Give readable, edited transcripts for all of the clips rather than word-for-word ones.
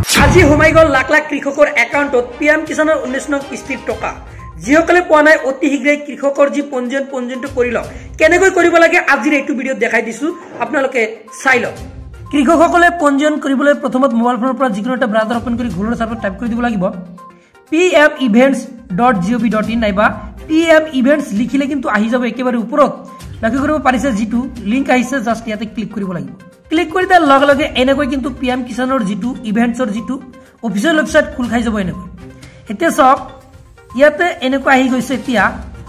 আজি সোমাই গল লাখ লাখ কৃষকৰ একাউণ্টত পিএম কিষাণৰ 19 নং কিস্তিৰ টকা যিসকলে পোৱা নাই অতি শীঘ্ৰেই কৃষকৰ যি পঞ্জীয়নটো কৰি লওক কেনেকৈ কৰিব লাগে আজিৰ এইটো ভিডিঅ'ত দেখাই দিছো আপোনালোকে চাই লওক কৃষকসকলে পঞ্জীয়ন কৰিবলৈ প্ৰথমত মোবাইল ফোনৰ পৰা যিকোনো এটা ব্ৰাউজাৰ ওপেন কৰি গুগল সাৰ্চত টাইপ কৰি দিব লাগিব pmevents.gov.in নাইবা pm events লিখিলে কিন্তু আহি যাব একেবাৰে ওপৰত লক্ষ্য কৰিব পাৰিছে যেটো লিংক আহিছে জাস্ট ইয়াতে ক্লিক কৰিব লাগিব ক্লিক কৰি তাৰ লগে লগে এনেকৈ কিন্তু পিএম কিষাণৰ যেটো ইভেন্টছৰ যেটো অফিচিয়েল ওয়েবসাইট খুল খাই যাব এনেকৈ এতিয়া সব ইয়াতে এনেকৈ আহি গৈছে এতিয়া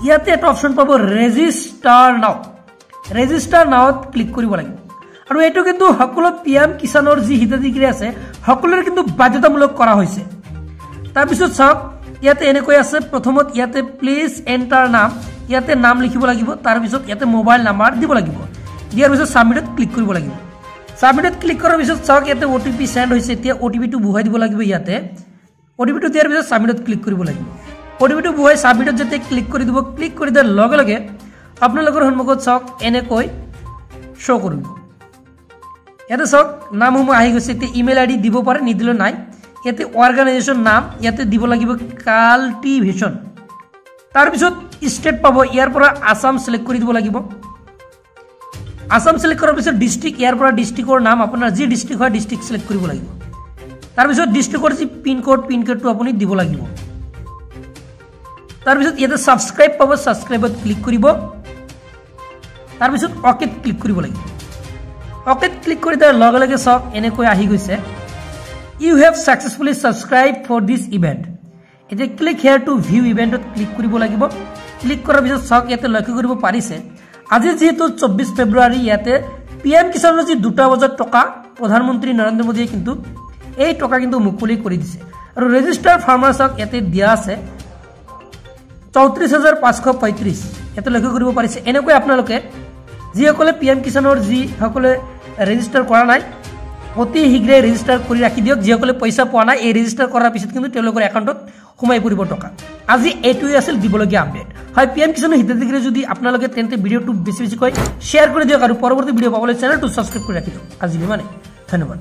ইয়াতে এটা অপচন পাব ৰেজিষ্টাৰ নাওত ক্লিক কৰিব লাগিব আৰু এটো কিন্তু সকলো পিএম কিষাণৰ যি হিতাধিকাৰী আছে সকলোৰে কিন্তু বাধ্যতামূলক কৰা হৈছে তাৰ পিছত সব ইয়াতে এনেকৈ আছে প্ৰথমত ইয়াতে প্লিজ এন্টাৰ নাম ইয়াতে নাম লিখিব লাগিব তাৰ পিছত ইয়াতে মোবাইল নাম্বাৰ দিব লাগিব দিয়াৰ পিছত সাবমিটত ক্লিক কৰিব লাগিব সাবমিটত ক্লিক কৰাৰ পিছত চাওক ইয়াতে ওটিপি সেন্ড হৈছে এতিয়া ওটিপি টো বুহাই দিব লাগিব ইয়াতে ওটিপি টো দিয়াৰ পিছত সাবমিটত ক্লিক কৰিব লাগিব ওটিপি টো বুহাই সাবমিটত যেতে ক্লিক কৰি দিব ক্লিক কৰি দিয়াৰ লগে লগে আপোনালোকৰ সন্মুখত চাওক এনেকৈ শো কৰিব ইয়াতে চাওক নামসমূহ আহি গৈছে এতিয়া ইমেইল আইডি দিব পাৰে নিদিলে নাই ইয়াতে অৰ্গানাইজেচন নাম ইয়াতে দিব লাগিব কাল্টিভেশন তাৰ পিছত স্টেট পাব ইয়াৰ পৰা আসাম সিলেক্ট কৰি দিব লাগিব আসাম সিলেক্ট কৰাৰ পিছত ডিস্ট্ৰিক্ট ইয়াৰ পৰা ডিস্ট্ৰিক্টৰ নাম আপোনাৰ যি ডিস্ট্ৰিক্ট হয় ডিস্ট্ৰিক্ট সিলেক্ট কৰিব লাগিব তাৰ পিছত ডিস্ট্ৰিক্টৰ যি পিন কোডটো আপুনি দিব লাগিব তাৰ পিছত ইয়াতে সাবস্ক্ৰাইব পাব সাবস্ক্ৰাইবত ক্লিক কৰিব তাৰ পিছত ওকেত ক্লিক কৰিব লাগিব ওকেত ক্লিক কৰি তাৰ লগে লগে সব এনেকৈ আহি গৈছে You have successfully subscribed for this event. It click here to view event click কৰিব লাগিব ক্লিক কৰাৰ পিছত সক ইয়াতে লক্ষ্য কৰিব পাৰিছে আজি যেহেতু 24 ফেব্ৰুৱাৰী ইয়াতে পিএম কিষাণৰ যি 2 বজাত টকা প্ৰধানমন্ত্ৰী নৰেন্দ্ৰ মোদীয়ে কিন্তু এই টকা কিন্তু মুকলি কৰি দিছে আৰু ৰেজিষ্টাৰ ফাৰ্মাৰ্ছক ইয়াতে দিয়া আছে 34535 ইয়াতে লক্ষ্য কৰিব পাৰিছে এনেকৈ আপোনালোকে যিসকলে পিএম কিষাণৰ যি সকলে ৰেজিষ্টাৰ কৰা নাই অতি শীঘ্ৰে ৰেজিষ্টাৰ কৰি ৰাখি দিয়ক যিসকলে পইচা পোৱা নাই এই ৰেজিষ্টাৰ কৰাৰ পিছত কিন্তু তেওঁলোকৰ একাউণ্টত সোমাই পৰিব টকা আজি এটোই আছিল দিবলগীয়া আপডেট হয় পিএম কিষাণৰ হিতাধিকাৰী যদি আপোনালোকে তেন্তে ভিডিওটো বেছি বেছিকৈ শেয়াৰ কৰি দিয়ক আৰু পৰৱৰ্তী ভিডিও পাবলৈ চেনেলটো সাবস্ক্ৰাইব কৰি ৰাখিব আজি মানে ধন্যবাদ